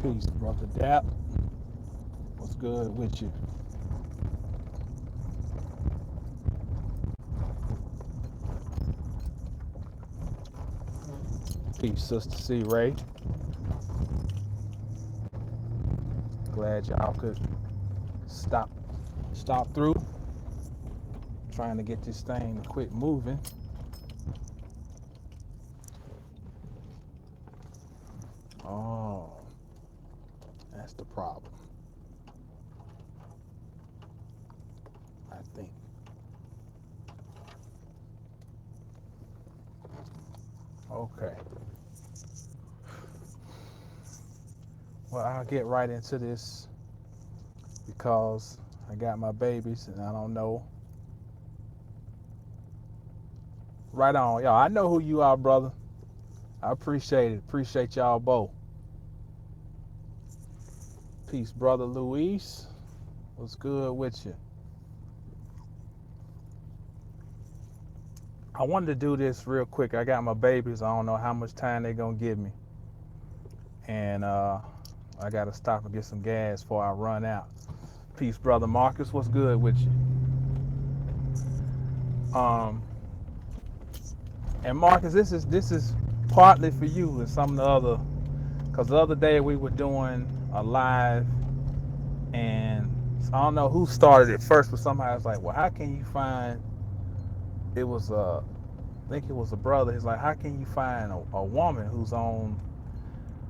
Peace, brother Dap. What's good with you? Peace, Sister C. Ray. Glad y'all could stop stop through. Trying to get this thing to quit moving. Oh, that's the problem, I think. Okay. Well, I'll get right into this because I got my babies and I don't know. Right on. Y'all, I know who you are, brother. I appreciate it. Appreciate y'all both. Peace, brother Luis. What's good with you? I wanted to do this real quick. I got my babies. I don't know how much time they're gonna give me, and I gotta stop and get some gas before I run out. Peace, brother Marcus. What's good with you? Um, and Marcus, this is partly for you and some of the other, because the other day we were doing a live, and I don't know who started it first, but somebody was like, "Well, how can you find?" It was I think it was a brother. He's like, "How can you find a woman who's on?"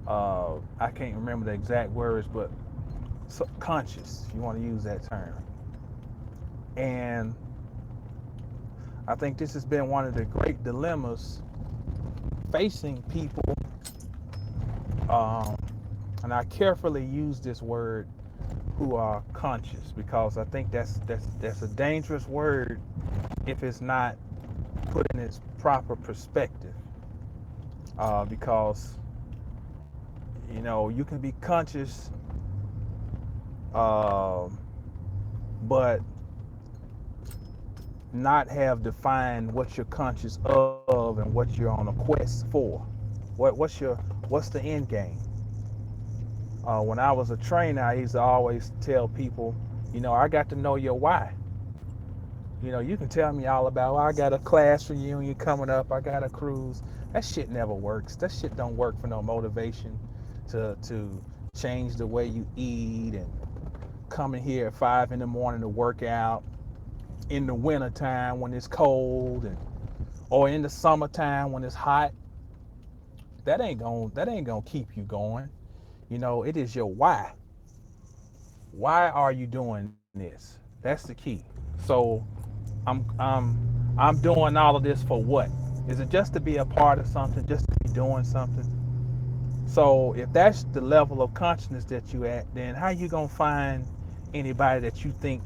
I can't remember the exact words, but conscious. You want to use that term. And I think this has been one of the great dilemmas facing people. Um, and I carefully use this word, who are conscious, because I think that's a dangerous word if it's not put in its proper perspective. Because you can be conscious, um, but not have defined what you're conscious of and what you're on a quest for. What's the end game? When I was a trainer, I used to always tell people, I got to know your why. You can tell me all about, I got a class reunion coming up, I got a cruise. That shit never works. That shit don't work for no motivation to change the way you eat and coming here at 5 in the morning to work out in the wintertime when it's cold, or in the summertime when it's hot. That ain't gonna keep you going. It is your why. Why are you doing this? That's the key. So I'm doing all of this for what? Is it just to be a part of something, just to be doing something? So if that's the level of consciousness that you at, then how you gonna find anybody that you think,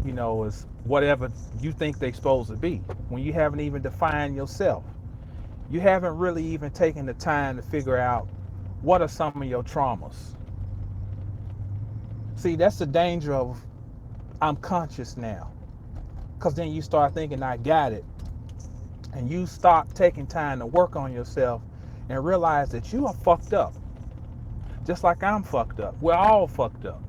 is whatever you think they're supposed to be when you haven't even defined yourself? You haven't really even taken the time to figure out what are some of your traumas. See, that's the danger of I'm conscious now. Because then you start thinking I got it. And you stop taking time to work on yourself and realize that you are fucked up. Just like I'm fucked up. We're all fucked up.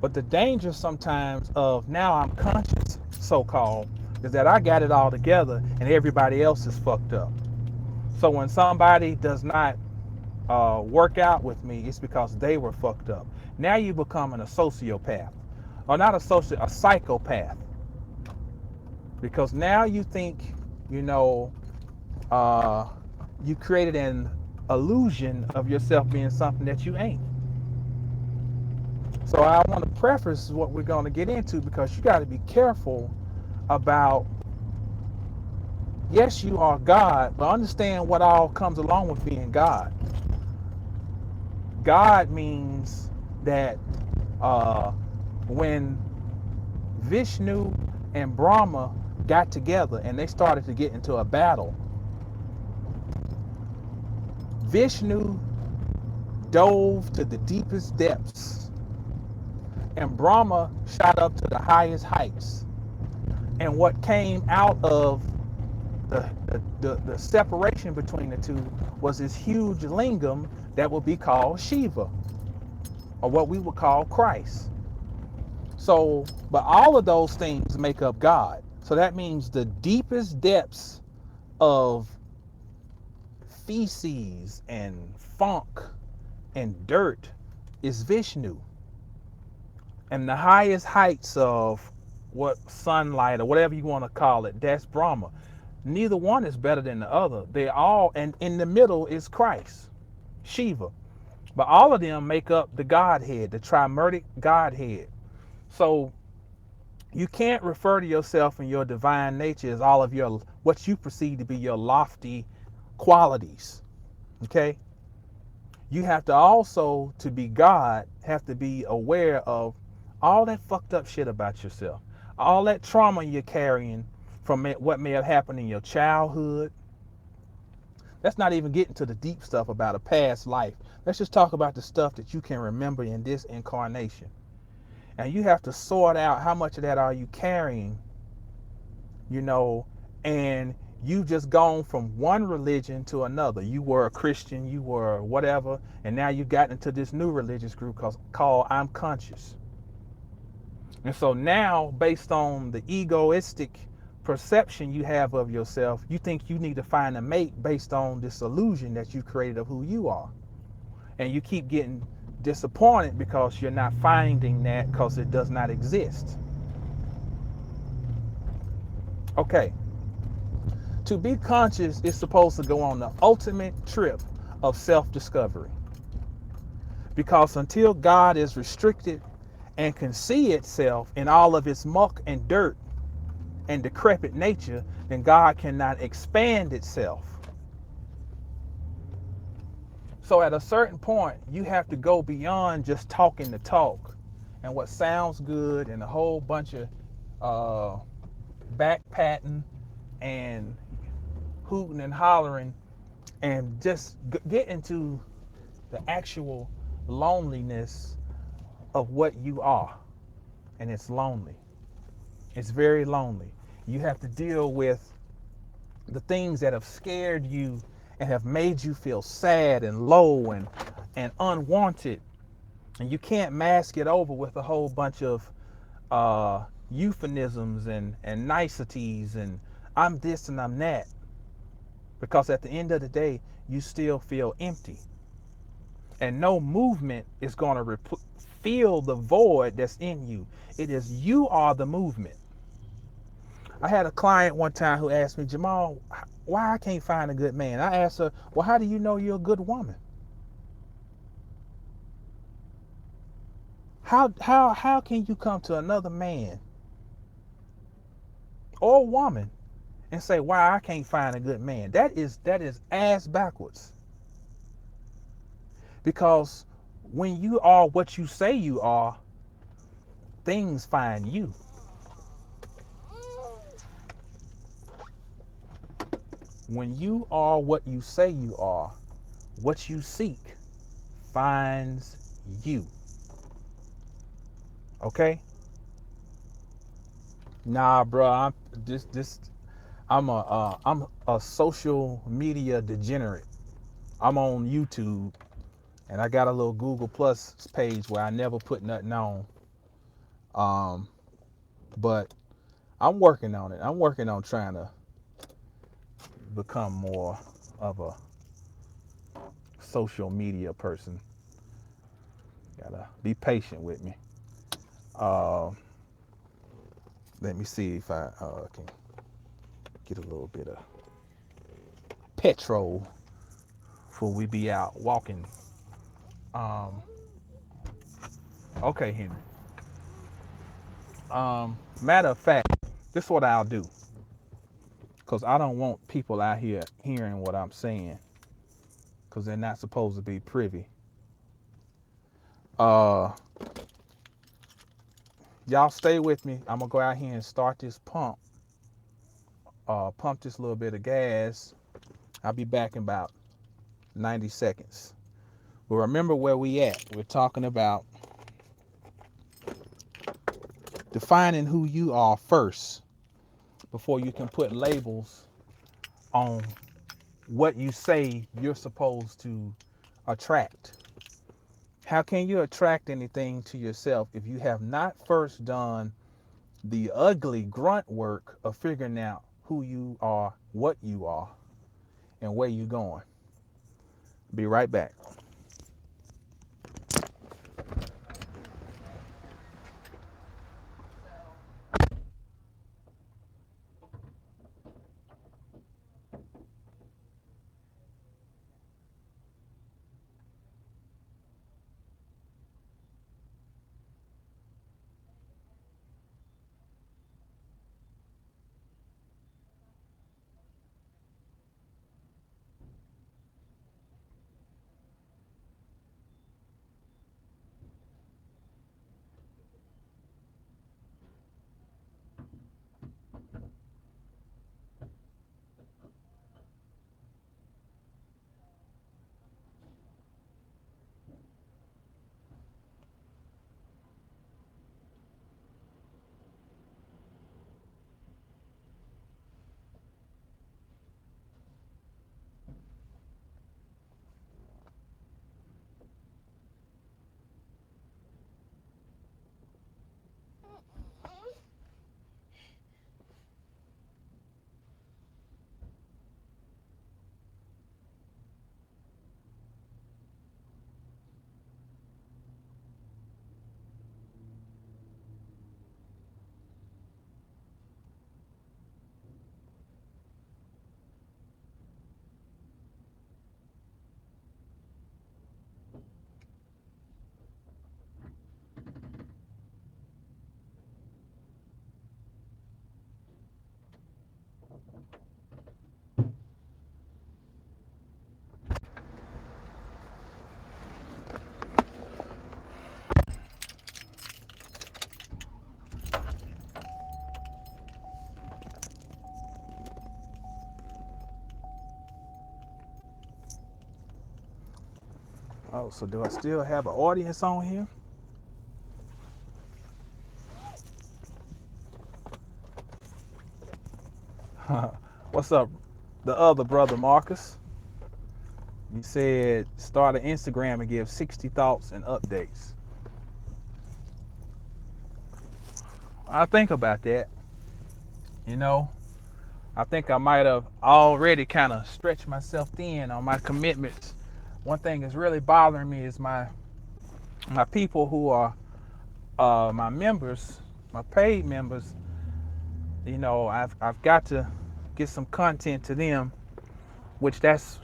But the danger sometimes of now I'm conscious, so called, is that I got it all together and everybody else is fucked up. So when somebody does not work out with me, it's because they were fucked up. Now you becoming a sociopath, or not a psychopath, because now you think, you know, uh, you created an illusion of yourself being something that you ain't. So I want to preface what we're going to get into, because you got to be careful about, yes, you are God, but understand what all comes along with being God. God means that when Vishnu and Brahma got together and they started to get into a battle, Vishnu dove to the deepest depths and Brahma shot up to the highest heights. And what came out of the separation between the two was this huge lingam that would be called Shiva. or what we would call Christ. So, but all of those things make up God. So that means the deepest depths of feces and funk and dirt is Vishnu. And the highest heights of what sunlight or whatever you want to call it, that's Brahma. Neither one is better than the other. They're all, and in the middle is Christ, Shiva. But all of them make up the Godhead, the trimurtic Godhead. So you can't refer to yourself and your divine nature as all of your what you perceive to be your lofty qualities. Okay? You have to also, to be God, have to be aware of all that fucked up shit about yourself. All that trauma you're carrying from what may have happened in your childhood. Let's not even get into the deep stuff about a past life. Let's just talk about the stuff that you can remember in this incarnation. And you have to sort out how much of that are you carrying, you know, and you've just gone from one religion to another. You were a Christian, you were whatever, and now you got into this new religious group called I'm Conscious. And so now, based on the egoistic perception you have of yourself, you think you need to find a mate based on this illusion that you created of who you are. And you keep getting disappointed because you're not finding that because it does not exist. Okay. To be conscious is supposed to go on the ultimate trip of self-discovery. Because until God is restricted and can see itself in all of its muck and dirt and decrepit nature, then God cannot expand itself. So at a certain point, you have to go beyond just talking the talk and what sounds good and a whole bunch of back patting and hooting and hollering, and just get into the actual loneliness of what you are. And it's lonely. It's very lonely. You have to deal with the things that have scared you and have made you feel sad and low and unwanted. And you can't mask it over with a whole bunch of euphemisms and niceties and I'm this and I'm that. Because at the end of the day, you still feel empty. And no movement is going to fill the void that's in you. It is you are the movement. I had a client one time who asked me, Jamal, why I can't find a good man? I asked her, well, how do you know you're a good woman? How can you come to another man or woman and say, why I can't find a good man? That is ass backwards. Because when you are what you say you are, things find you. When you are what you say you are, what you seek finds you. Okay? Nah, bro, I'm a social media degenerate. I'm on YouTube and I got a little Google Plus page where I never put nothing on. But I'm working on it. I'm working on trying to become more of a social media person. Gotta be patient with me. Let me see if I can get a little bit of petrol before we be out walking. Okay, Henry. Matter of fact, this is what I'll do. Because I don't want people out here hearing what I'm saying. Because they're not supposed to be privy. Y'all stay with me. I'm going to go out here and start this pump. Pump this little bit of gas. I'll be back in about 90 seconds. But remember where we at. We're talking about defining who you are first before you can put labels on what you say you're supposed to attract. How can you attract anything to yourself if you have not first done the ugly grunt work of figuring out who you are, what you are, and where you're going? Be right back. Oh, so do I still have an audience on here? What's up, the other brother Marcus? You said start an Instagram and give 60 thoughts and updates. I think about that. You know, I think I might have already kind of stretched myself thin on my commitments. One thing that's really bothering me is my people who are my members, my paid members. You know, I've got to get some content to them, which that's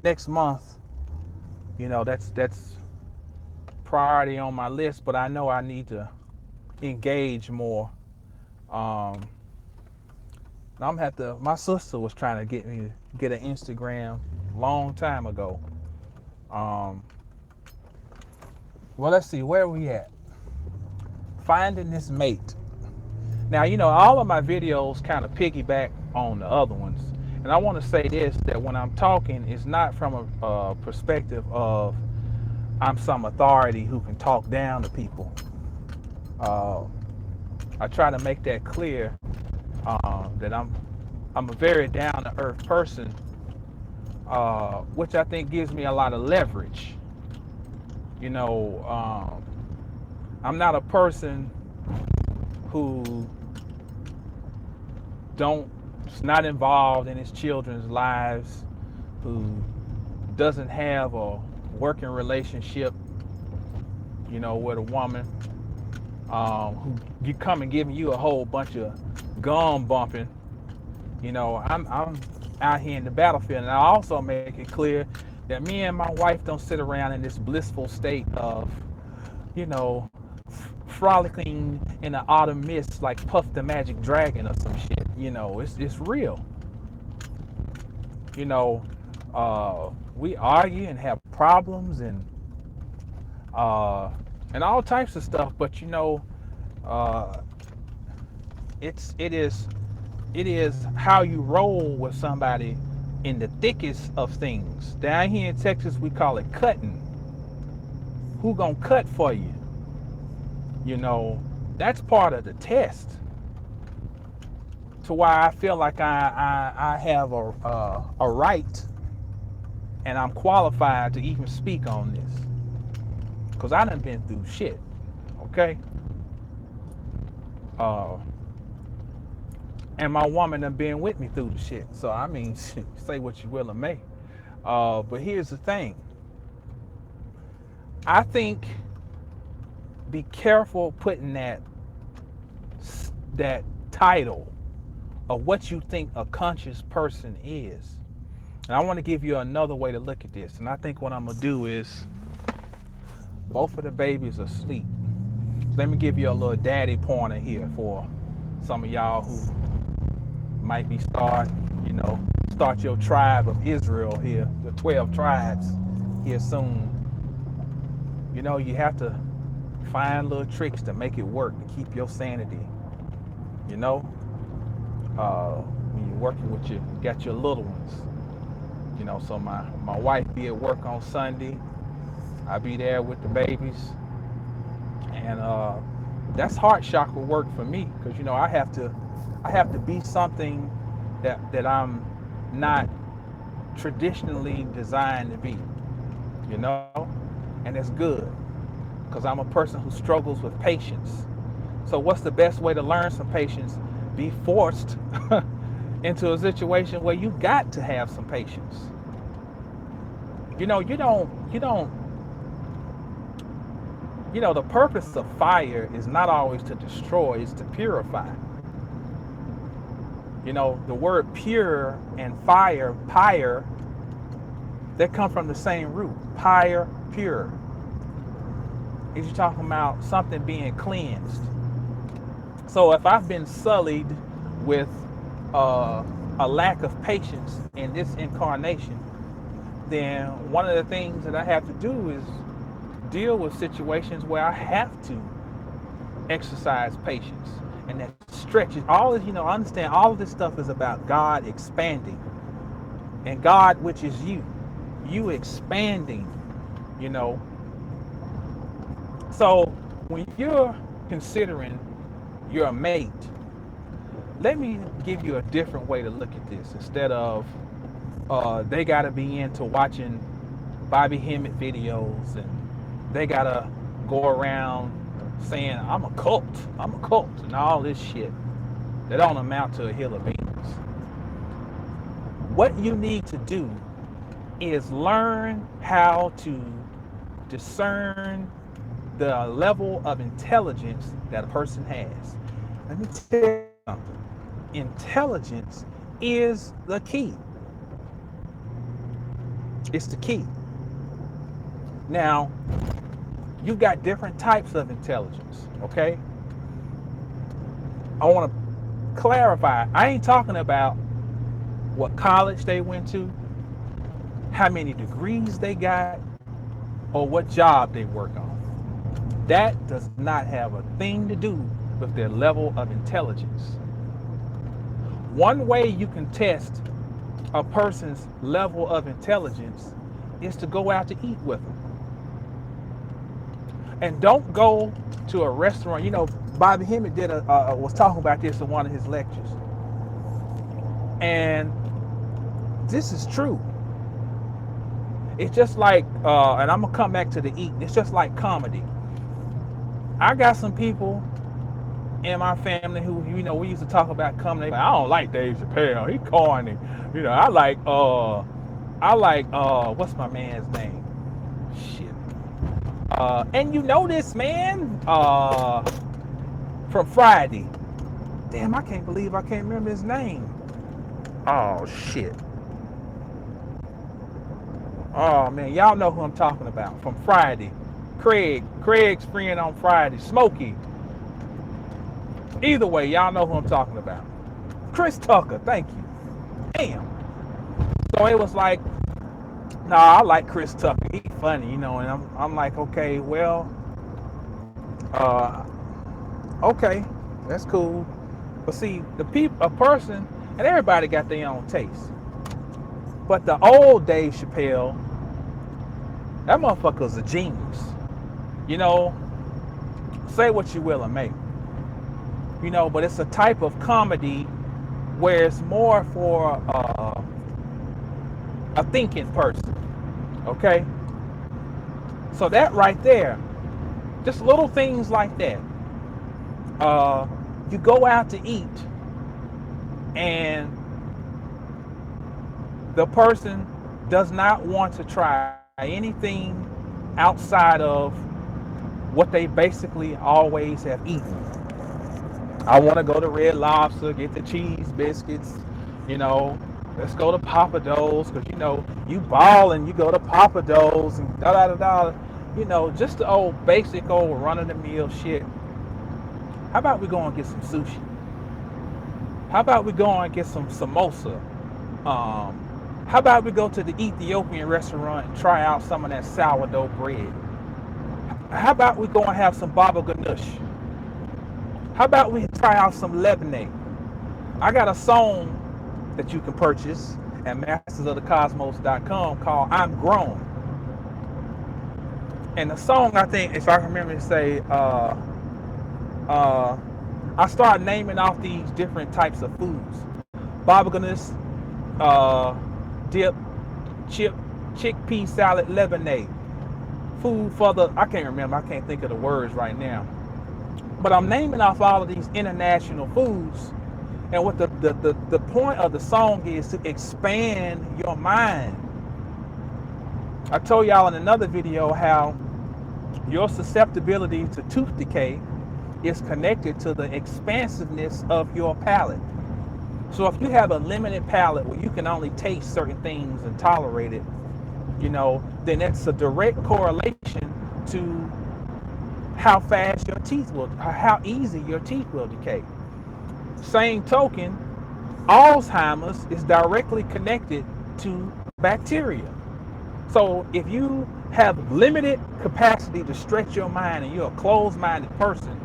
next month. You know, that's priority on my list, but I know I need to engage more. Um, I'm gonna have to. My sister was trying to get me to get an Instagram long time ago. Um, well, let's see where we at. Finding this mate. Now, you know, all of my videos kind of piggyback on the other ones, and I want to say this: that when I'm talking, it's not from a perspective of I'm some authority who can talk down to people. Uh, I try to make that clear that I'm a very down to earth person, which I think gives me a lot of leverage. You know, I'm not a person who don't is not involved in his children's lives, who doesn't have a working relationship, you know, with a woman, who you come and giving you a whole bunch of gum bumping. You know, I'm out here in the battlefield, and I also make it clear that me and my wife don't sit around in this blissful state of, you know, frolicking in the autumn mist like Puff the Magic Dragon or some shit. You know, it's real. You know, we argue and have problems uh, and all types of stuff, but you know, uh, it is how you roll with somebody in the thickest of things. Down here in Texas, we call it cutting. Who gonna cut for you? You know, that's part of the test. To why I feel like I have a right and I'm qualified to even speak on this because I done been through shit. Okay. Uh, and my woman done been with me through the shit. So I mean, say what you will of me. But here's the thing. I think be careful putting that title of what you think a conscious person is. And I want to give you another way to look at this. And I think what I'm gonna do is both of the babies are asleep. Let me give you a little daddy pointer here for some of y'all who might be start your tribe of Israel here, the 12 tribes here soon. You know, you have to find little tricks to make it work to keep your sanity. You know, when you're working with you got your little ones. You know, so my wife be at work on Sunday. I be there with the babies, and that's heart chakra work for me because I have to be something that I'm not traditionally designed to be. You know, and it's good because I'm a person who struggles with patience. So what's the best way to learn some patience? Be forced into a situation where you got to have some patience. You don't, the purpose of fire is not always to destroy, it's to purify. The word pure and fire, pyre, they come from the same root. Pyre, pure. You're talking about something being cleansed. So if I've been sullied with a lack of patience in this incarnation, then one of the things that I have to do is deal with situations where I have to exercise patience. And that stretches all this, understand all of this stuff is about God expanding. And God, which is you expanding, So when you're considering your mate, let me give you a different way to look at this. Instead of they gotta be into watching Bobby Hemmett videos and they gotta go around saying I'm a cult and all this shit that don't amount to a hill of beans. What you need to do is learn how to discern the level of intelligence that a person has. Let me tell you something. Intelligence is the key. It's the key. Now, you've got different types of intelligence, okay? I want to clarify. I ain't talking about what college they went to, how many degrees they got, or what job they work on. That does not have a thing to do with their level of intelligence. One way you can test a person's level of intelligence is to go out to eat with them. And don't go to a restaurant. Bobby Hemmett was talking about this in one of his lectures. And this is true. It's just like, and I'm going to come back to the eating. It's just like comedy. I got some people in my family who, we used to talk about comedy. I don't like Dave Chappelle. He corny. I like, what's my man's name? Shit. And this man, from Friday. Damn, I can't believe I can't remember his name. Oh, shit. Oh, man, y'all know who I'm talking about. From Friday. Craig's friend on Friday. Smokey. Either way, y'all know who I'm talking about. Chris Tucker, thank you. Damn. So it was like, I like Chris Tucker. He's funny, and I'm like, okay, well, okay, that's cool. But see, a person, and everybody got their own taste. But the old Dave Chappelle, that motherfucker's a genius. Say what you will of me. But it's a type of comedy where it's more for a thinking person. Okay? So that right there, just little things like that. You go out to eat and the person does not want to try anything outside of what they basically always have eaten. I want to go to Red Lobster, get the cheese biscuits, you know. Let's go to Papa Do's because you know you ball and you go to Papa Do's and da da da da. You know, just the old basic old run of the mill shit. How about we go and get some sushi? How about we go and get some samosa? How about we go to the Ethiopian restaurant and try out some of that sourdough bread? How about we go and have some baba ganoush? How about we try out some lemonade? I got a song that you can purchase at mastersofthecosmos.com called I'm Grown. And the song, I think, if I remember to say, I started naming off these different types of foods. Baba ganoush, dip, chip, chickpea salad, lemonade. Food for the, I can't remember, I can't think of the words right now. But I'm naming off all of these international foods. And what the point of the song is to expand your mind. I told y'all in another video how your susceptibility to tooth decay is connected to the expansiveness of your palate. So if you have a limited palate where you can only taste certain things and tolerate it, you know, then that's a direct correlation to how fast your teeth will, how easy your teeth will decay. Same token, Alzheimer's is directly connected to bacteria. So if you have limited capacity to stretch your mind and you're a closed-minded person,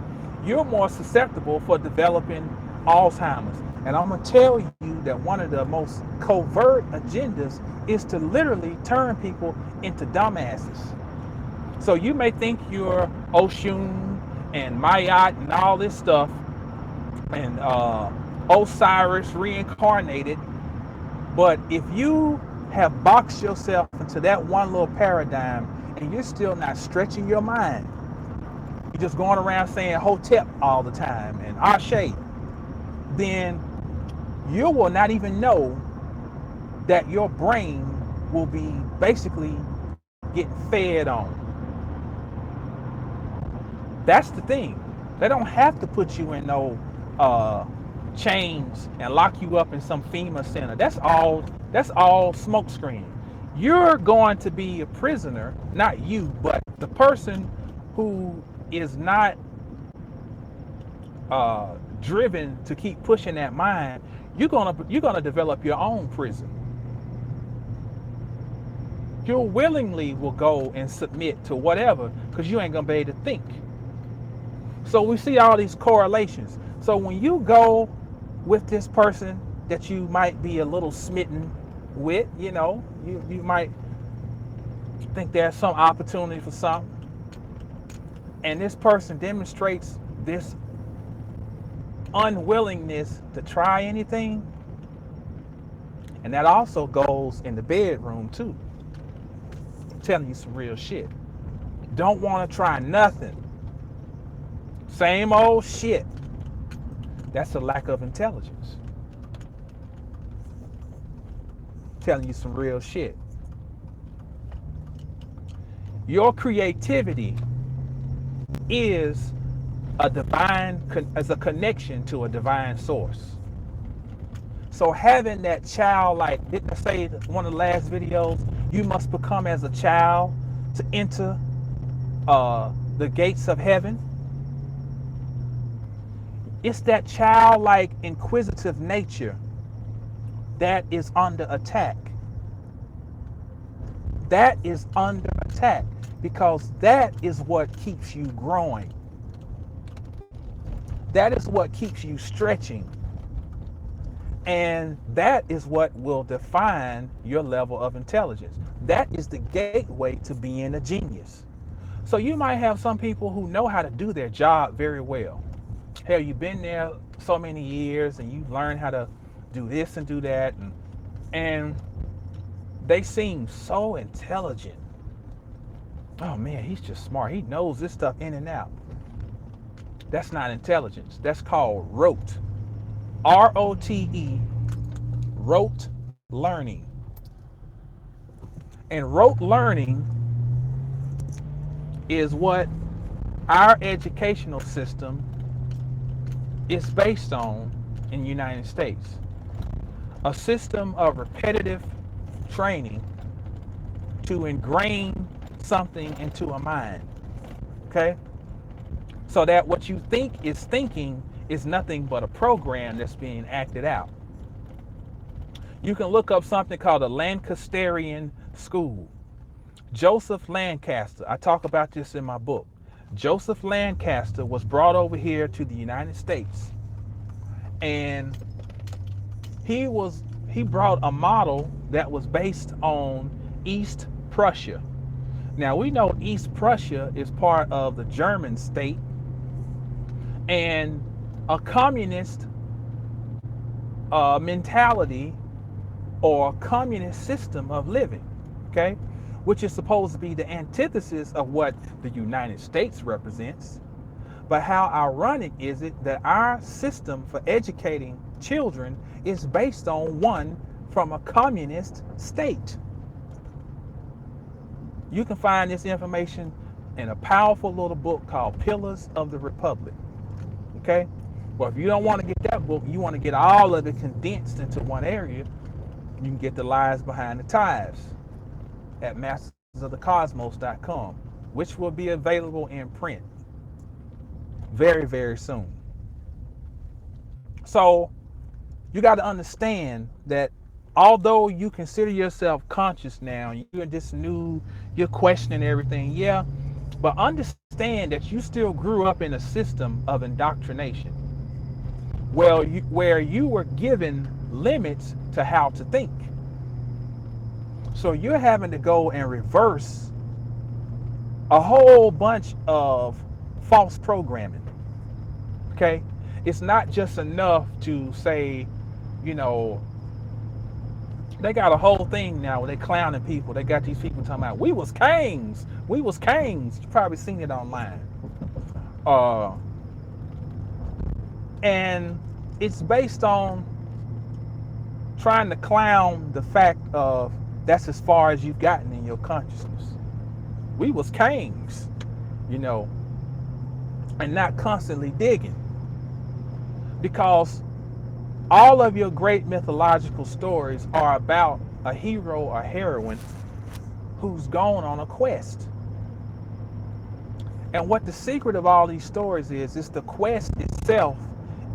you're more susceptible for developing Alzheimer's. And I'm gonna tell you that one of the most covert agendas is to literally turn people into dumbasses. So you may think you're Oshun and Mayat and all this stuff, and Osiris reincarnated, but if you have boxed yourself into that one little paradigm and you're still not stretching your mind, you're just going around saying Hotep all the time and Ashe, then you will not even know that your brain will be basically getting fed on. That's the thing. They don't have to put you in no chains and lock you up in some FEMA center. That's all smokescreen. You're going to be a prisoner, not you, but the person who is not driven to keep pushing that mind. You're gonna develop your own prison. You willingly will go and submit to whatever because you ain't gonna be able to think. So we see all these correlations. So when you go with this person that you might be a little smitten with, you know, you might think there's some opportunity for something, and this person demonstrates this unwillingness to try anything, and that also goes in the bedroom too. I'm telling you some real shit. Don't want to try nothing. Same old shit. That's a lack of intelligence. Telling you some real shit. Your creativity is a connection to a divine source. So having that childlike, didn't I say in one of the last videos, you must become as a child to enter the gates of heaven. It's that childlike inquisitive nature that is under attack. That is under attack because that is what keeps you growing. That is what keeps you stretching. And that is what will define your level of intelligence. That is the gateway to being a genius. So you might have some people who know how to do their job very well. Hell, you've been there so many years and you've learned how to do this and do that. And They seem so intelligent. Oh man, he's just smart. He knows this stuff in and out. That's not intelligence. That's called rote. ROTE, rote learning. And rote learning is what our educational system is based on in the United States. A system of repetitive training to ingrain something into a mind. Okay? So that what you think is thinking is nothing but a program that's being acted out. You can look up something called the Lancasterian School. Joseph Lancaster, I talk about this in my book. Joseph Lancaster was brought over here to the United States, and he brought a model that was based on East Prussia. Now we know East Prussia is part of the German state and a communist mentality or communist system of living, okay, which is supposed to be the antithesis of what the United States represents. But how ironic is it that our system for educating children is based on one from a communist state? You can find this information in a powerful little book called Pillars of the Republic. Okay? Well, if you don't want to get that book, you want to get all of it condensed into one area, you can get The Lies Behind the Tithes at mastersofthecosmos.com, which will be available in print very, very soon. So you got to understand that although you consider yourself conscious now, you're this new, you're questioning everything, yeah, but understand that you still grew up in a system of indoctrination where you were given limits to how to think. So you're having to go and reverse a whole bunch of false programming. Okay? It's not just enough to say, you know, they got a whole thing now where they clowning people. They got these people talking about, we was kings. We was kings. You've probably seen it online. And it's based on trying to clown the fact of that's as far as you've gotten in your consciousness. We was kings, you know, and not constantly digging. Because all of your great mythological stories are about a hero or heroine who's gone on a quest. And what the secret of all these stories is the quest itself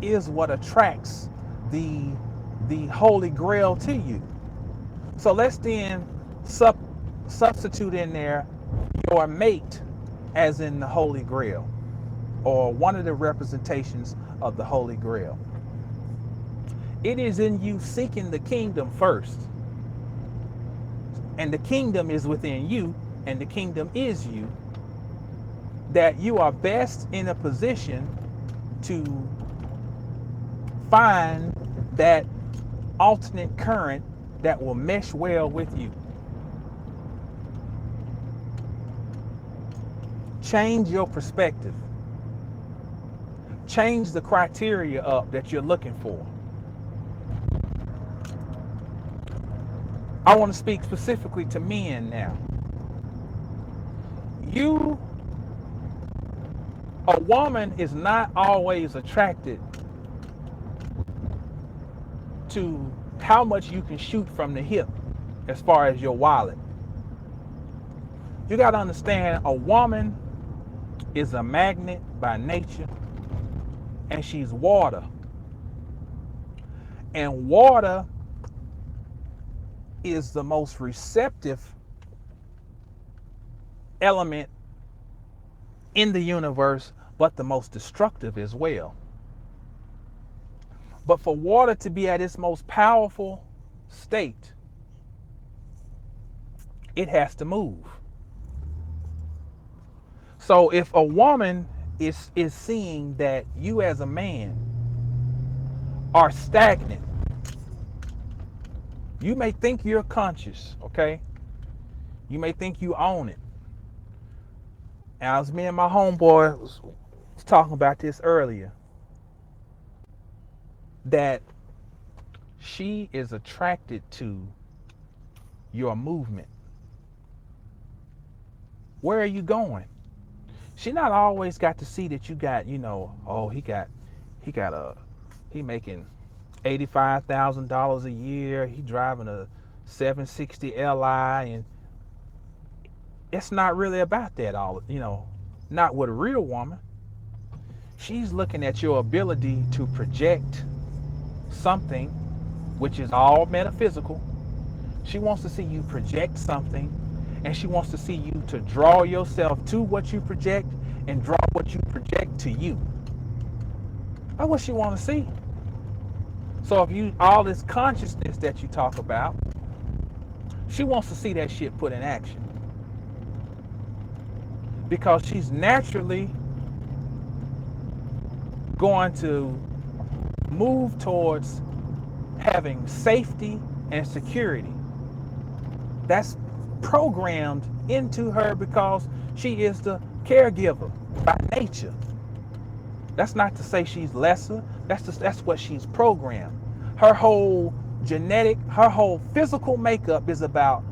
is what attracts the Holy Grail to you. So let's then substitute in there your mate as in the Holy Grail, or one of the representations of the Holy Grail. It is in you seeking the kingdom first. And the kingdom is within you, and the kingdom is you, that you are best in a position to find that alternate current that will mesh well with you. Change your perspective. Change the criteria up that you're looking for. I want to speak specifically to men now. A woman is not always attracted to how much you can shoot from the hip as far as your wallet. You got to understand, a woman is a magnet by nature, and she's water. And water is the most receptive element in the universe, but the most destructive as well. But for water to be at its most powerful state, it has to move. So if a woman is seeing that you as a man are stagnant, You may think you're conscious, okay? You may think you own it. And as me and my homeboy was talking about this earlier, that she is attracted to your movement. Where are you going? She not always got to see that you got, oh, he making $85,000 a year. He driving a 760 Li, and it's not really about that all, not with a real woman. She's looking at your ability to project something, which is all metaphysical. She wants to see you project something, and she wants to see you to draw yourself to what you project and draw what you project to you. That's what she wants to see. So if you, all this consciousness that you talk about, she wants to see that shit put in action. Because she's naturally going to move towards having safety and security. That's programmed into her because she is the caregiver by nature. That's not to say she's lesser. That's what she's programmed. Her whole genetic, her whole physical makeup is about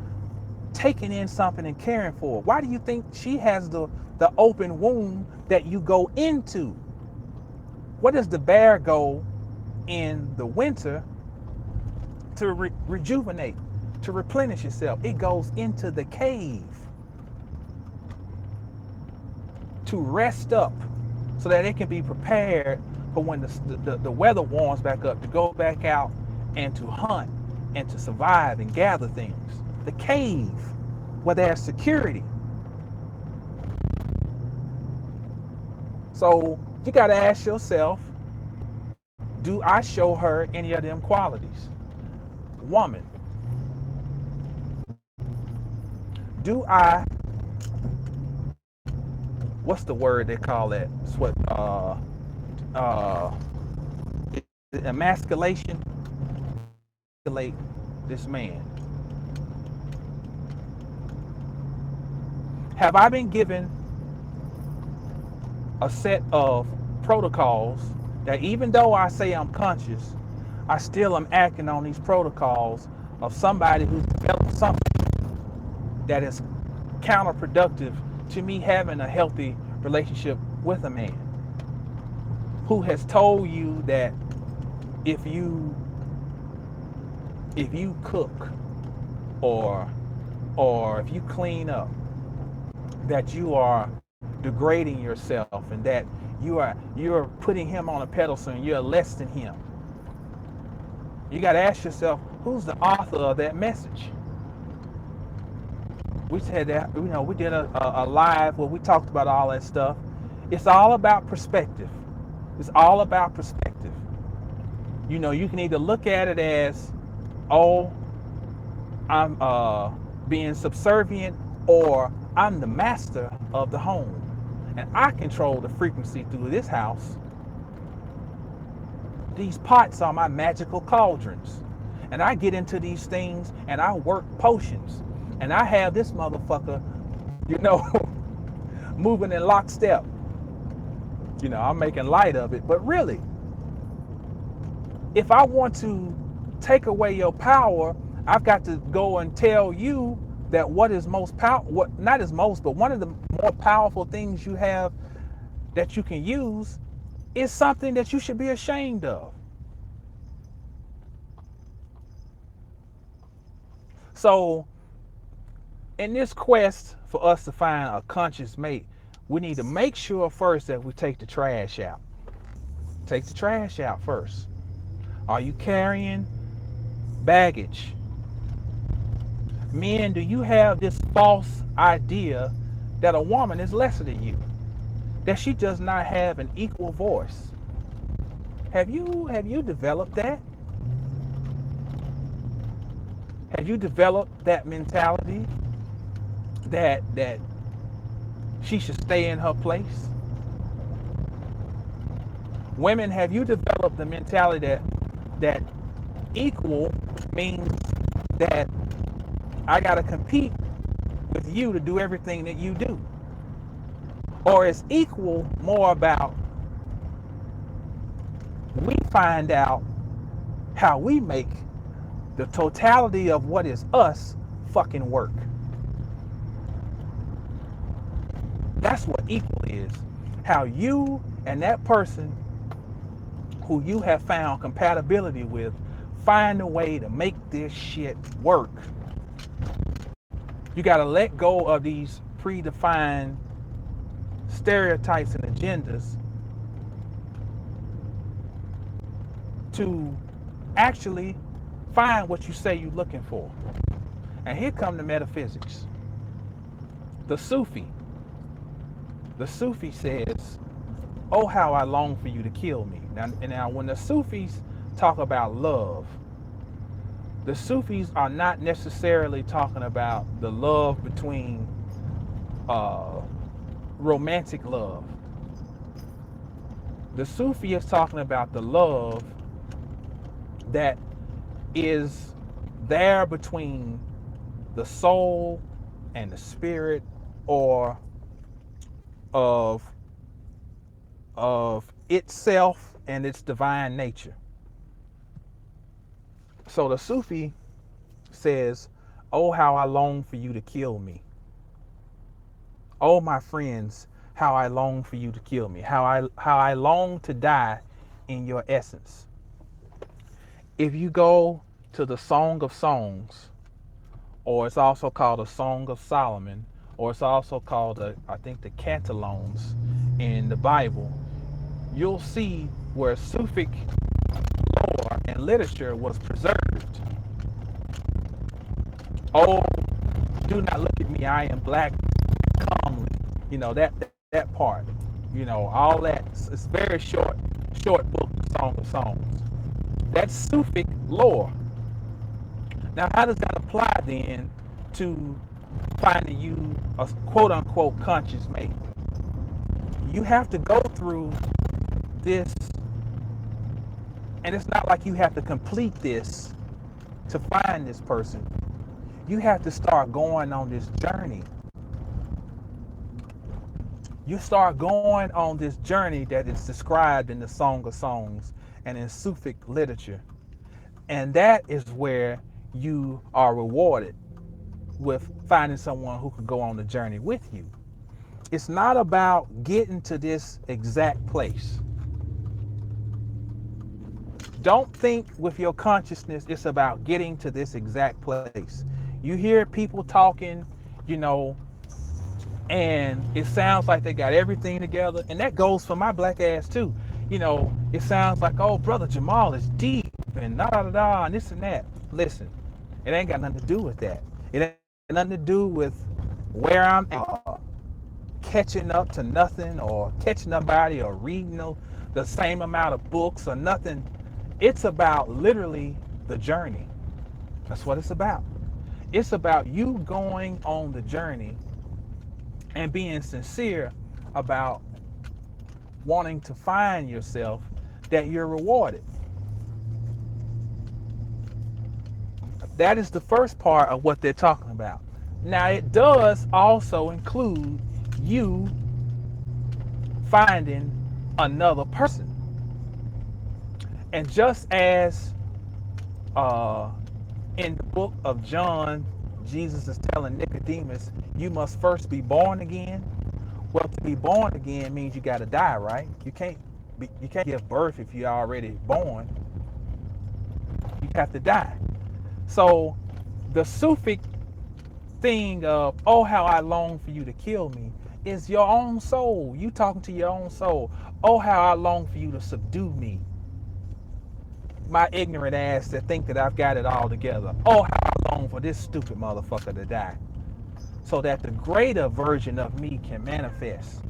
taking in something and caring for it. Why do you think she has the open womb that you go into? What does the bear go in the winter to rejuvenate, to replenish itself? It goes into the cave to rest up so that it can be prepared for when the weather warms back up, to go back out and to hunt and to survive and gather things. The cave where there's security. So you got to ask yourself, do I show her any of them qualities? Woman, do I, what's the word they call that? It's what, emasculate this man. Have I been given a set of protocols that even though I say I'm conscious, I still am acting on these protocols of somebody who's developed something that is counterproductive to me having a healthy relationship with a man, who has told you that if you cook or if you clean up, that you are degrading yourself and that you're putting him on a pedestal and you're less than him. You got to ask yourself, who's the author of that message? We said that, we did a live where we talked about all that stuff. It's all about perspective. It's all about perspective. You can either look at it as, oh, I'm being subservient, or I'm the master of the home and I control the frequency through this house. These pots are my magical cauldrons, and I get into these things and I work potions, and I have this motherfucker, moving in lockstep. I'm making light of it, but really, if I want to take away your power, I've got to go and tell you that what is most powerful, not as most, but one of the more powerful things you have that you can use is something that you should be ashamed of. So in this quest for us to find a conscious mate, we need to make sure first that we take the trash out. Take the trash out first. Are you carrying baggage? Men, do you have this false idea that a woman is lesser than you? That she does not have an equal voice? Have you developed that? Have you developed that mentality that she should stay in her place? Women, have you developed the mentality that equal means that I got to compete with you to do everything that you do? Or is equal more about we find out how we make the totality of what is us fucking work? That's what equal is. How you and that person who you have found compatibility with find a way to make this shit work. You got to let go of these predefined stereotypes and agendas to actually find what you say you're looking for. And here come the metaphysics. The Sufi says, oh, how I long for you to kill me. Now when the Sufis talk about love, the Sufis are not necessarily talking about the love between romantic love. The Sufi is talking about the love that is there between the soul and the spirit, or of itself and its divine nature. So the Sufi says, oh, how I long for you to kill me. Oh, my friends, how I long for you to kill me. How I long to die in your essence. If you go to the Song of Songs, or it's also called a Song of Solomon, or it's also called, I think, the Cantillons in the Bible, you'll see where Sufic lore and literature was preserved. Oh, do not look at me, I am black, calmly. You know, that part. You know, all that. It's very short book, the Song of Songs. That's Sufic lore. Now, how does that apply then to finding you a quote unquote conscious mate? You have to go through this, and it's not like you have to complete this to find this person. You have to start going on this journey. You start going on this journey that is described in the Song of Songs and in Sufic literature. And that is where you are rewarded with finding someone who can go on the journey with you. It's not about getting to this exact place. Don't think with your consciousness it's about getting to this exact place. You hear people talking, you know, and it sounds like they got everything together, and that goes for my black ass too. You know, it sounds like, oh, brother Jamal is deep and da da da da and this and that. Listen, it ain't got nothing to do with that. It ain't nothing to do with where I'm at, catching up to nothing, or catching nobody, or reading the same amount of books or nothing. It's about literally the journey. That's what it's about. It's about you going on the journey and being sincere about wanting to find yourself, that you're rewarded. That is the first part of what they're talking about. Now, it does also include you finding another person. And just as in the book of John, Jesus is telling Nicodemus, you must first be born again. Well, to be born again means you got to die, right? You can't give birth if you're already born. You have to die. So the Sufic thing of, oh, how I long for you to kill me, is your own soul. You talking to your own soul. Oh, how I long for you to subdue me. My ignorant ass that think that I've got it all together. Oh, how I long for this stupid motherfucker to die, so that the greater version of me can manifest.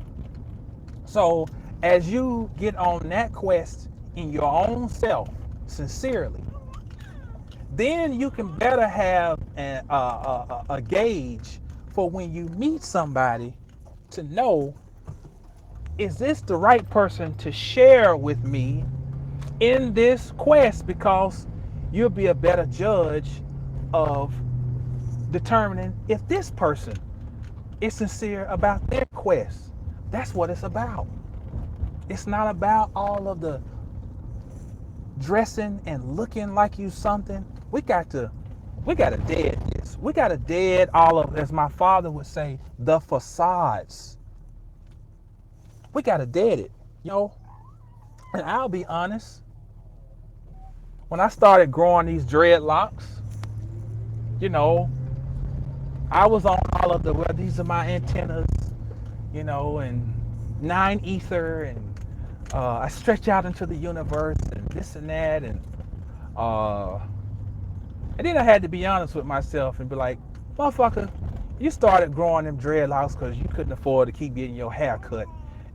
So as you get on that quest in your own self, sincerely, then you can better have a gauge for when you meet somebody to know, is this the right person to share with me in this quest? Because you'll be a better judge of determining if this person is sincere about their quest. That's what it's about. It's not about all of the dressing and looking like you something. We got to dead this. We got to dead all of, as my father would say, the facades. We got to dead it, And I'll be honest, when I started growing these dreadlocks, I was on all of the, well, these are my antennas, and 9 ether, and I stretch out into the universe and this and that, and then I had to be honest with myself and be like, motherfucker, you started growing them dreadlocks because you couldn't afford to keep getting your hair cut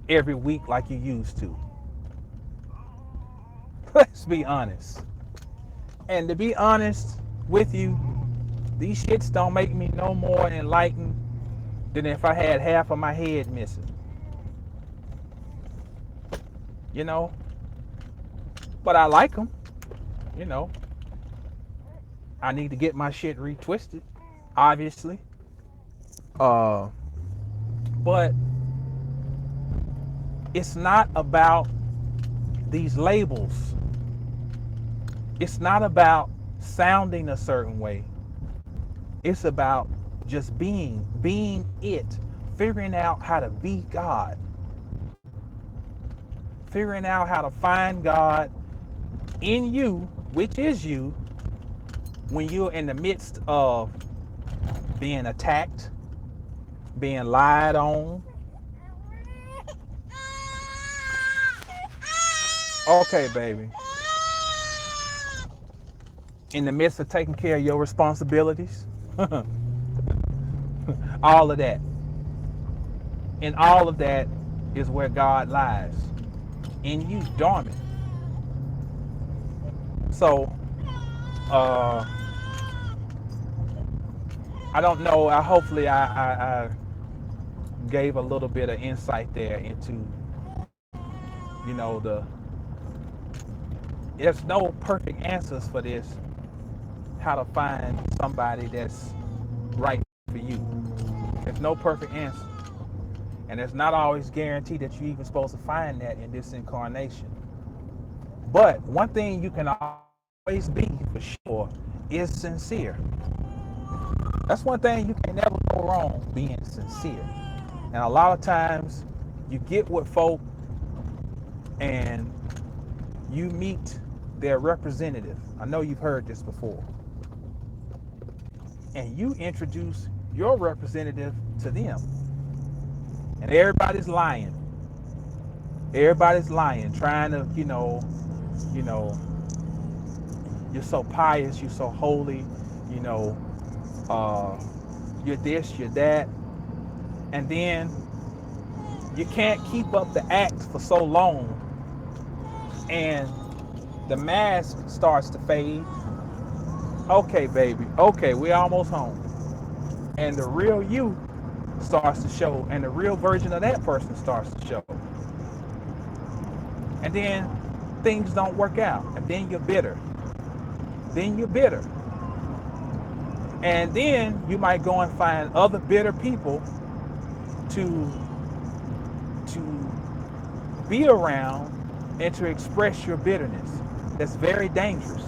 every week like you used to. Let's be honest. And to be honest with you, these shits don't make me no more enlightened than if I had half of my head missing. But I like them. I need to get my shit retwisted, obviously. But it's not about these labels. It's not about sounding a certain way. It's about just being it, figuring out how to be God, figuring out how to find God in you, which is you, when you're in the midst of being attacked, being lied on. Okay, baby. In the midst of taking care of your responsibilities. All of that. And all of that is where God lies. In you, dormant. So, I don't know. Hopefully I gave a little bit of insight there into, there's no perfect answers for this. How to find somebody that's right for you. There's no perfect answer. And it's not always guaranteed that you're even supposed to find that in this incarnation. But one thing you can always be for sure is sincere. That's one thing you can never go wrong, being sincere. And a lot of times you get with folk and you meet their representative. I know you've heard this before. And you introduce your representative to them. And everybody's lying. Everybody's lying, trying to, you're so pious, you're so holy, you're this, you're that. And then you can't keep up the act for so long. And the mask starts to fade. Okay, baby. Okay, we're almost home. And the real you starts to show, and the real version of that person starts to show. And then things don't work out, and then you're bitter. And then you might go and find other bitter people to be around and to express your bitterness. That's very dangerous.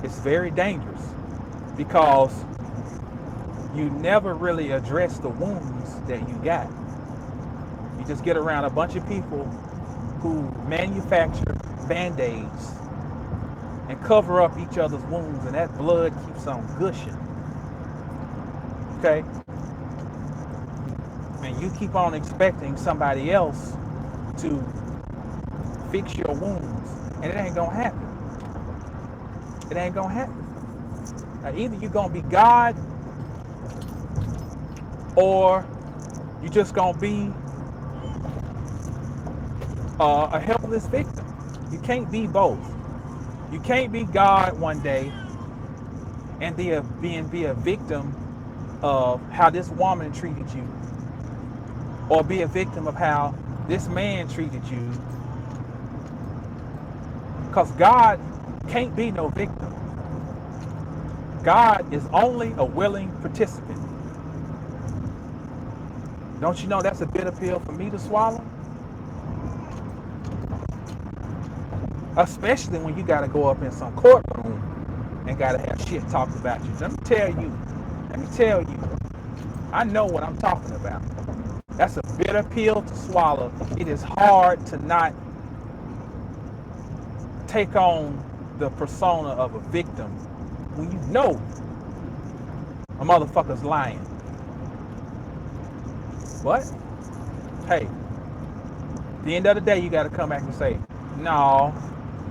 It's very dangerous because you never really address the wounds that you got. You just get around a bunch of people who manufacture Band-Aids and cover up each other's wounds, and that blood keeps on gushing. Okay? And you keep on expecting somebody else to fix your wounds, and it ain't gonna happen. It ain't gonna happen. Now, either you're gonna be God, or you're just gonna be a helpless victim. You can't be both. You can't be God one day and be a victim of how this woman treated you, or be a victim of how this man treated you. Because God can't be no victim. God is only a willing participant. Don't you know that's a bitter pill for me to swallow? Especially when you got to go up in some courtroom and got to have shit talked about you. Let me tell you, I know what I'm talking about. That's a bitter pill to swallow. It is hard to not take on the persona of a victim when you know a motherfucker's lying. But, hey, at the end of the day, you got to come back and say, no,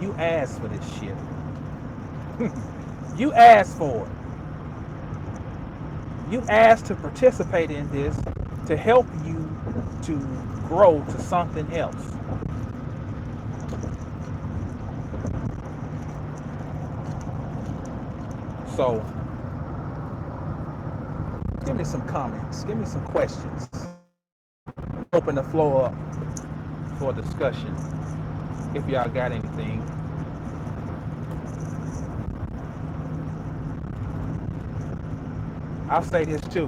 you asked for this shit. You asked for it. You asked to participate in this to help you to grow to something else. So, give me some comments. Give me some questions. Open the floor up for discussion if y'all got anything. I'll say this too,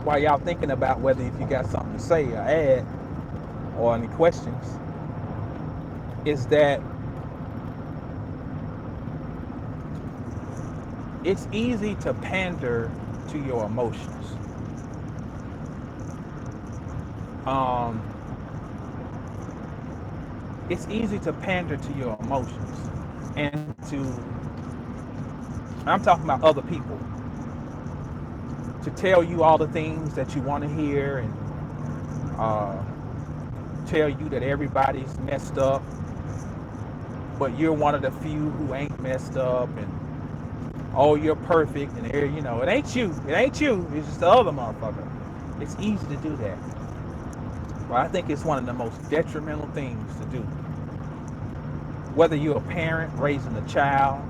while y'all thinking about whether if you got something to say or add or any questions, is that it's easy to pander to your emotions. It's easy to pander to your emotions and I'm talking about other people, to tell you all the things that you want to hear and tell you that everybody's messed up, but you're one of the few who ain't messed up, and oh, you're perfect, and you know, it ain't you, it's just the other motherfucker. It's easy to do that. Well, I think it's one of the most detrimental things to do. Whether you're a parent raising a child,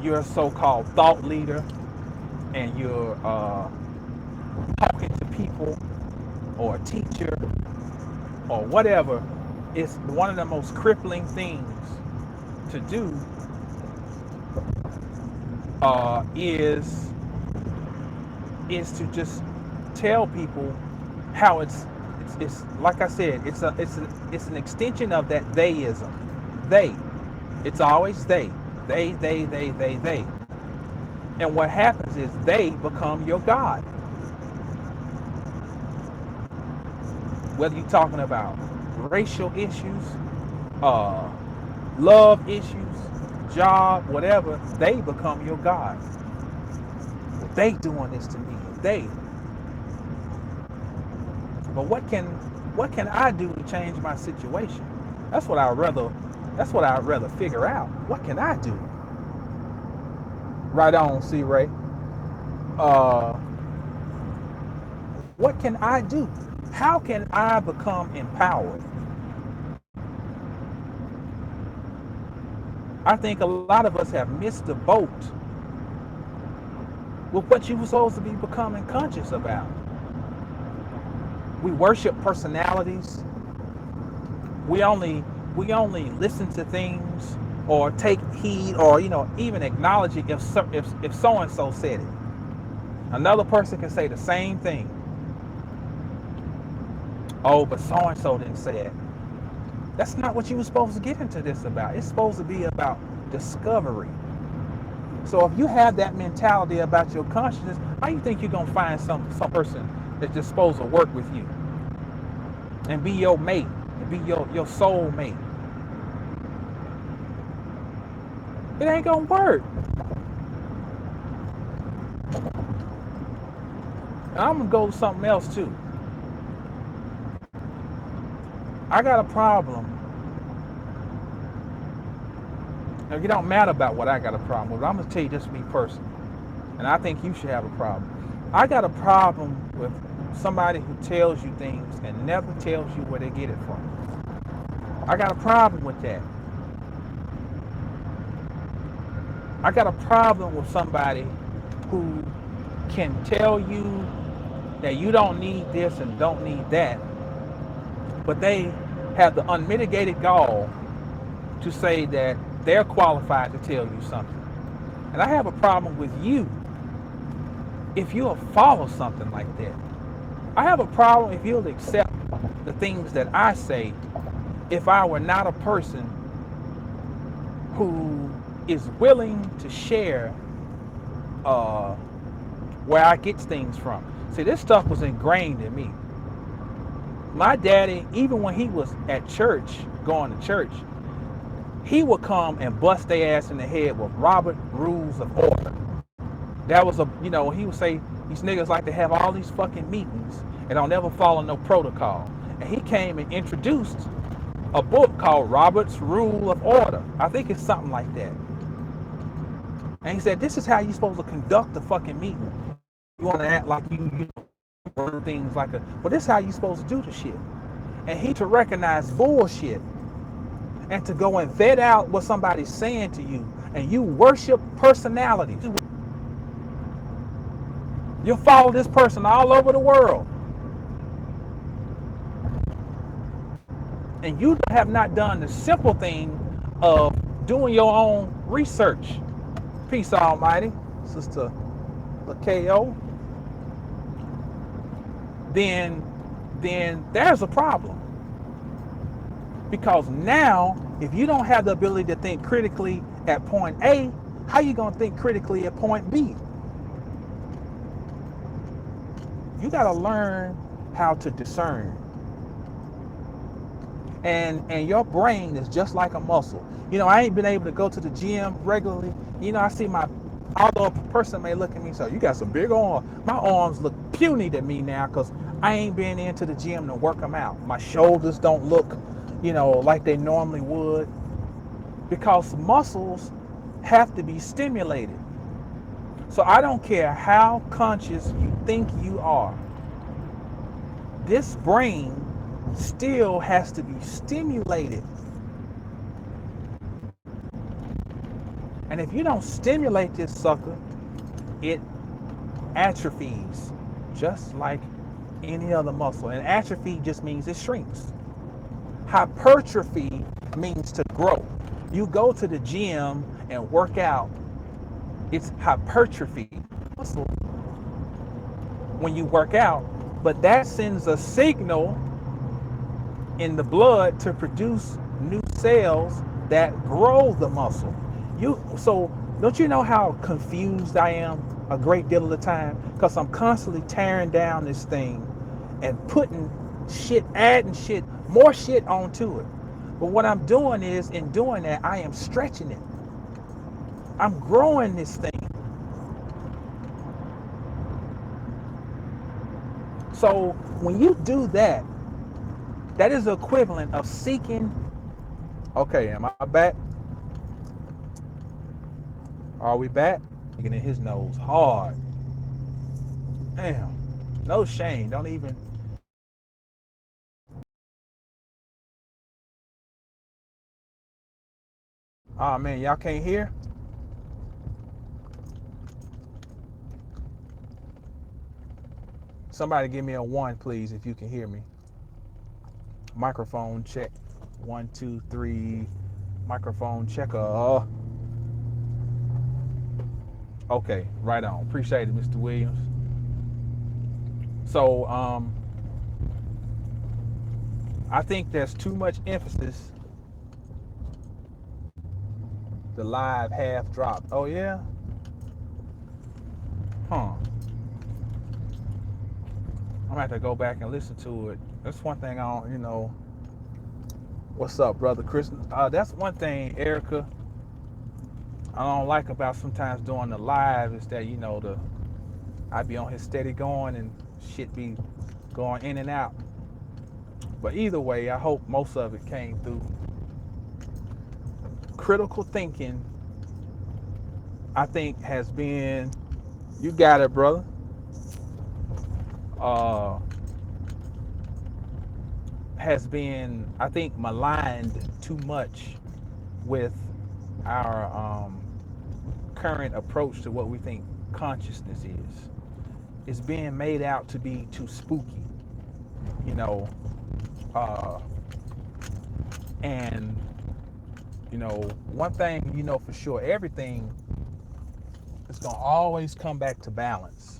you're a so-called thought leader, and you're talking to people, or a teacher, or whatever, it's one of the most crippling things to do is to just tell people how it's like I said, it's an extension of that theism. They. It's always they. They. And what happens is they become your God. Whether you're talking about racial issues, love issues, job, whatever, they become your God. They doing this to me. They. But what can I do to change my situation? That's what I'd rather figure out. What can I do? Right on, C. Ray. What can I do? How can I become empowered? I think a lot of us have missed the boat with what you were supposed to be becoming conscious about. We worship personalities. We only listen to things or take heed, or even acknowledge it if so and so said it. Another person can say the same thing. Oh, but so and so didn't say it. That's not what you were supposed to get into this about. It's supposed to be about discovery. So if you have that mentality about your consciousness, how do you think you're gonna find some person that's just supposed to work with you and be your mate and be your soul mate? It ain't gonna work. And I'm gonna go to something else too. I got a problem. Now, it don't matter about what I got a problem with. I'm gonna tell you just me personally, and I think you should have a problem. I got a problem with somebody who tells you things and never tells you where they get it from. I got a problem with that. I got a problem with somebody who can tell you that you don't need this and don't need that, but they have the unmitigated gall to say that they're qualified to tell you something. And I have a problem with you if you'll follow something like that. I have a problem if you'll accept the things that I say if I were not a person who is willing to share uh, where I get things from. See, this stuff was ingrained in me. My daddy, even when he was at church, going to church, he would come and bust their ass in the head with Robert Rules of Order. That was he would say these niggas like to have all these fucking meetings and don't never follow no protocol. And he came and introduced a book called Robert's Rule of Order. I think it's something like that. And he said, this is how you're supposed to conduct a fucking meeting. You want to act like you things like well, this is how you're supposed to do the shit. And he to recognize bullshit and to go and vet out what somebody's saying to you, and you worship personalities. You'll follow this person all over the world. And you have not done the simple thing of doing your own research. Peace Almighty, Sister LaKO. Then there's a problem. Because now, if you don't have the ability to think critically at point A, how you gonna think critically at point B? You gotta learn how to discern. And your brain is just like a muscle. I ain't been able to go to the gym regularly. I see although a person may look at me, so you got some big arms. My arms look puny to me now because I ain't been into the gym to work them out. My shoulders don't look, like they normally would, because muscles have to be stimulated. So I don't care how conscious you think you are. This brain still has to be stimulated. And if you don't stimulate this sucker, it atrophies just like any other muscle. And atrophy just means it shrinks. Hypertrophy means to grow. You go to the gym and work out, it's hypertrophy muscle when you work out, but that sends a signal in the blood to produce new cells that grow the muscle. So don't you know how confused I am a great deal of the time? Because I'm constantly tearing down this thing and putting shit, adding shit, more shit onto it. But what I'm doing is, in doing that, I am stretching it. I'm growing this thing. So when you do that, that is the equivalent of seeking. Okay, am I back? Are we back? Getting in his nose hard. Damn. No shame. Don't even. Oh man, y'all can't hear? Somebody give me a 1, please, if you can hear me. Microphone check. 1, 2, 3. Microphone checker. Okay, right on. Appreciate it, Mr. Williams. So, I think there's too much emphasis. The live half dropped. Oh yeah? Huh. I'm gonna have to go back and listen to it. That's one thing I don't, What's up, brother Chris? That's one thing, Erica, I don't like about sometimes doing the live is that, I be on here steady going and shit be going in and out. But either way, I hope most of it came through. Critical thinking, I think, has been, you got it, brother. Has been, I think, maligned too much with our current approach to what we think consciousness is. It's being made out to be too spooky, and one thing for sure, everything It's gonna always come back to balance.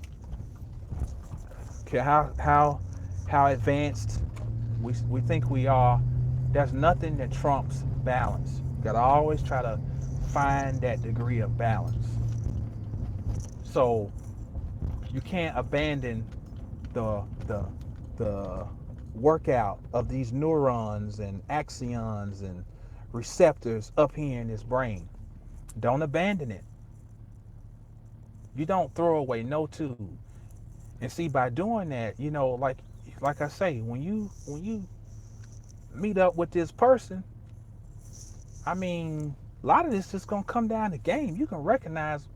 Okay, how advanced we think we are, there's nothing that trumps balance. You gotta always try to find that degree of balance. So you can't abandon the the the workout of these neurons and axons and receptors up here in this brain. Don't abandon it. You don't throw away no tool. And see, by doing that, like I say, when you meet up with this person, I mean, a lot of this is gonna come down to game. You can recognize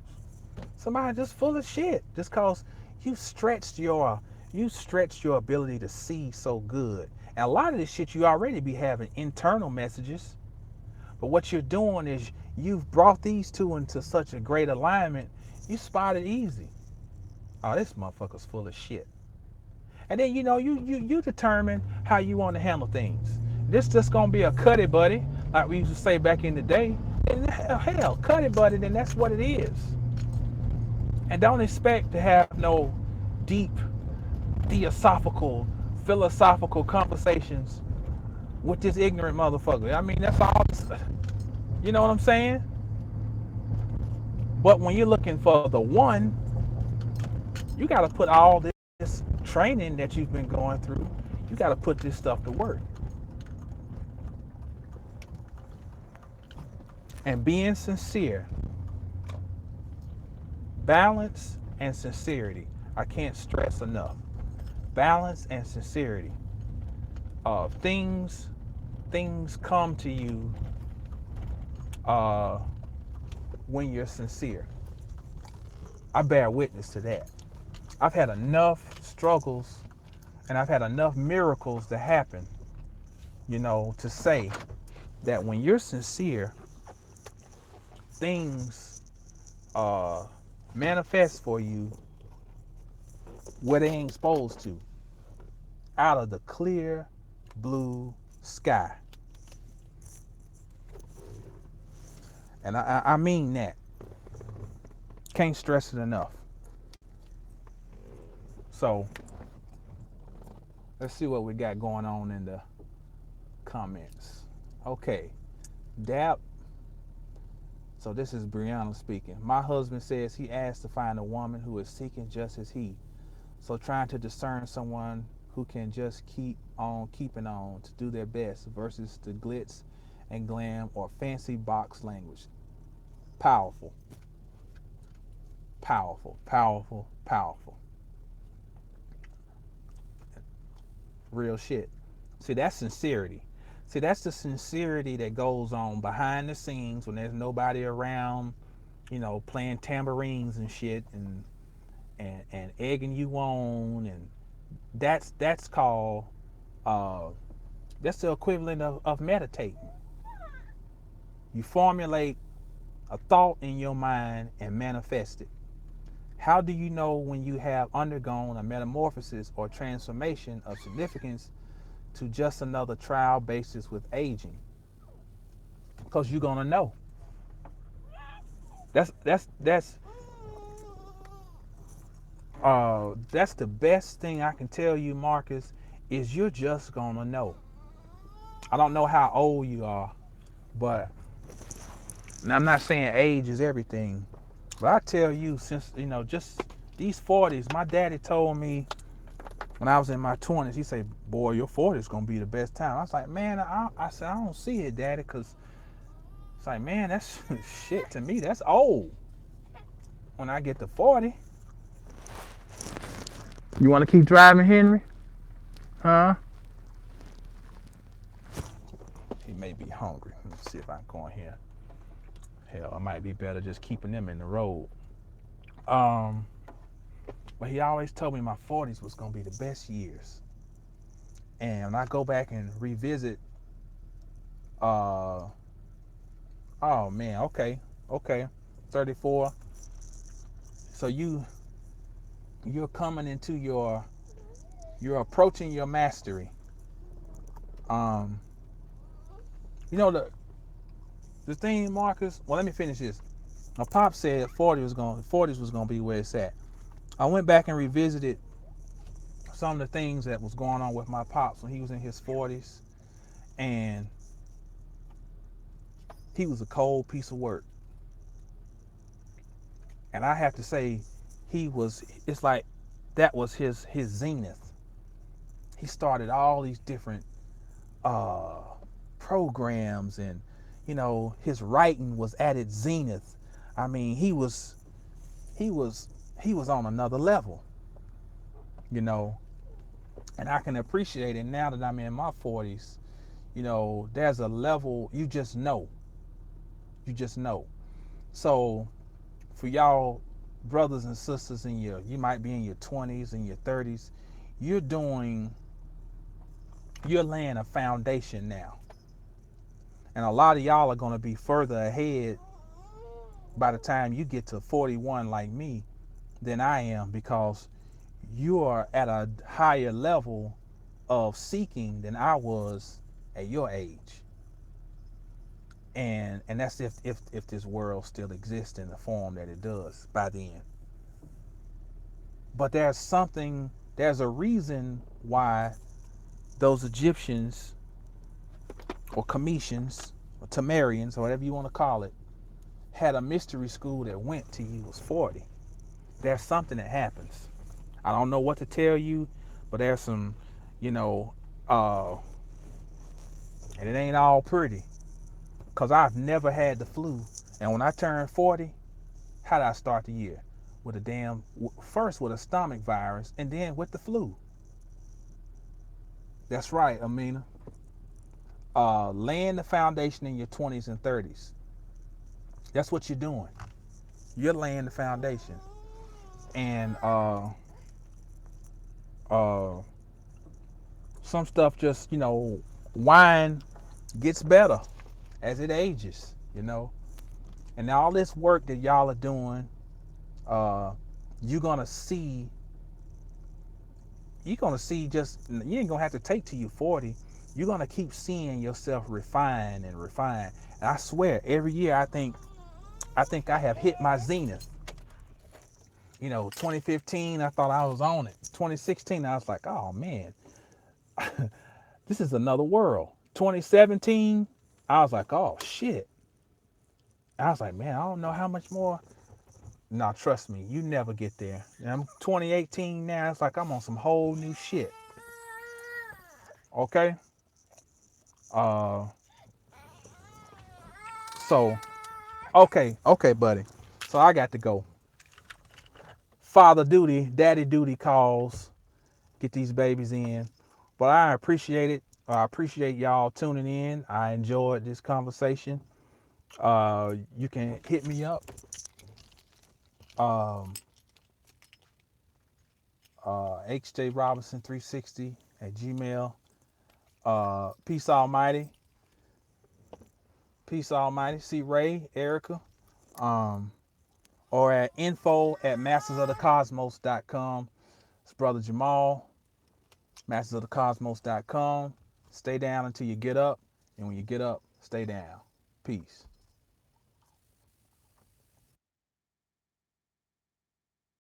somebody just full of shit just cause you stretched your ability to see so good. And a lot of this shit you already be having internal messages. But what you're doing is you've brought these two into such a great alignment, you spot it easy. Oh, this motherfucker's full of shit. And then you determine how you want to handle things. This just gonna be a cut it buddy, like we used to say back in the day. And hell, cut it buddy, then that's what it is. And don't expect to have no deep philosophical conversations with this ignorant motherfucker. I mean, that's all. You know what I'm saying? But when you're looking for the one, you got to put all this training that you've been going through, you got to put this stuff to work. And being sincere, balance and sincerity. I can't stress enough. Balance and sincerity. Things come to you when you're sincere. I bear witness to that. I've had enough struggles and I've had enough miracles to happen, to say that when you're sincere, things manifest for you where they ain't supposed to, out of the clear blue sky. And I mean that. Can't stress it enough. So let's see what we got going on in the comments. Okay. Dap. So this is Brianna speaking. My husband says he asked to find a woman who is seeking just as he. So trying to discern someone who can just keep on keeping on to do their best versus the glitz and glam or fancy box language. Powerful. Powerful, powerful, powerful. Real shit. See, that's sincerity. See, that's the sincerity that goes on behind the scenes when there's nobody around, playing tambourines and shit and egging you on, and that's called that's the equivalent of meditating. You formulate a thought in your mind and manifest it. How do you know when you have undergone a metamorphosis or transformation of significance to just another trial basis with aging? Because you're gonna know. That's the best thing I can tell you, Marcus, is you're just gonna know. I don't know how old you are, but and I'm not saying age is everything, but I tell you, since just these 40s, my daddy told me when I was in my 20s, he said, "Boy, your 40s gonna be the best time." I was like, "Man, I said I don't see it, Daddy, because it's like, man, that's shit to me. That's old. When I get to 40." You want to keep driving, Henry? Huh? He may be hungry. Let's see if I can go in here. Hell, it might be better just keeping them in the road. But he always told me my 40s was gonna be the best years. And when I go back and revisit, oh man, okay, 34. So you're coming into you're approaching your mastery. The thing, Marcus. Well, let me finish this. My pop said 40s was gonna be where it's at. I went back and revisited some of the things that was going on with my pops when he was in his 40s, and he was a cold piece of work. And I have to say, it's like that was his zenith. He started all these different uh programs, and his writing was at its zenith. I mean, he was he was on another level, you know, and I can appreciate it now that I'm in my 40s. There's a level you just know. So for y'all brothers and sisters you might be in your 20s and your 30s, you're doing you're laying a foundation now. And a lot of y'all are going to be further ahead by the time you get to 41 like me than I am, because you are at a higher level of seeking than I was at your age. And that's if this world still exists in the form that it does by then. But there's a reason why those Egyptians or Cometians or Temerians or whatever you want to call it had a mystery school that went till you was 40. There's something that happens. I don't know what to tell you, but there's some, you know, uh, and it ain't all pretty. Cause I've never had the flu, and when I turned 40, how did I start the year? With first with a stomach virus, and then with the flu. That's right, Amina. Laying the foundation in your 20s and 30s. That's what you're doing. You're laying the foundation, and uh, some stuff just wine gets better as it ages. And all this work that y'all are doing, uh, you're gonna see. You're gonna see just you ain't gonna have to take till you 40. You're gonna keep seeing yourself refine and refine. And I swear, every year I think I have hit my zenith. 2015, I thought I was on it. 2016, I was like, oh man, this is another world. 2017, I was like, oh shit. I was like, man, I don't know how much more. Now, trust me, you never get there. And I'm 2018 now. It's like I'm on some whole new shit. Okay. Uh. So, okay, buddy. So I got to go. Father duty, daddy duty calls. Get these babies in. But I appreciate it. I appreciate y'all tuning in. I enjoyed this conversation. You can hit me up. Um, HJRobinson360 @gmail. Peace Almighty. Peace Almighty. See Ray, Erica. Um, or at info@mastersofthecosmos.com. It's Brother Jamal, mastersofthecosmos.com. Stay down until you get up. And when you get up, stay down. Peace.